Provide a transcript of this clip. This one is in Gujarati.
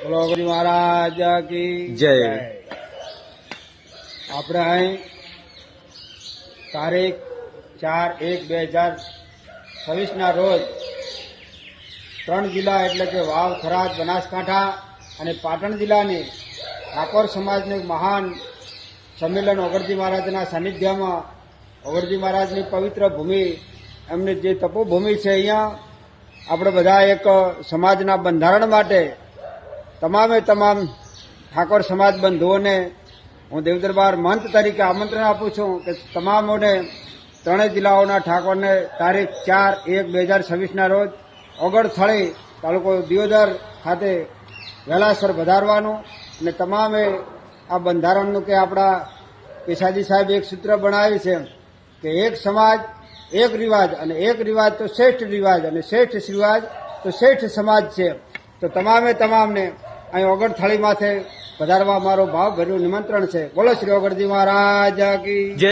બોલો ગુરુ મહારાજ કી જય. આપણે અહીં તારીખ 4/1/2026 રોજ 3 જિલ્લા એટલે કે વાવ, થરાદ, બનાસકાંઠા અને પાટણ જિલ્લાની ઠાકોર સમાજનું મહાન સંમેલન ઓગણજી મહારાજના સાનિધ્યમાં, ઓગણજી મહારાજની પવિત્ર ભૂમિ, એમની જે તપોભૂમિ છે, અહીંયા આપણે બધા એક સમાજના બંધારણ માટે તમામે તમામ ઠાકોર સમાજ બંધુઓને હું દેવદરબાર મહંત તરીકે આમંત્રણ આપું છું કે તમામોને ત્રણેય જિલ્લાઓના ઠાકોરને તારીખ 4/1/2026 રોજ ઓગણથળી તાલુકો દિયોદર ખાતે વહેલાસર વધારવાનું અને તમામે આ બંધારણનું કે આપણા કેસાજી સાહેબ એક સૂત્ર બનાવ્યું છે કે એક સમાજ એક રિવાજ, અને એક રિવાજ તો શ્રેષ્ઠ રિવાજ, અને શ્રેષ્ઠ રિવાજ તો શ્રેષ્ઠ સમાજ છે. તો તમામને અહીં ઓગણથળી માથે વધારવા મારો ભાવભર્યું નિમંત્રણ છે. બોલો શ્રી ઓગણજી મહારાજ કી જય.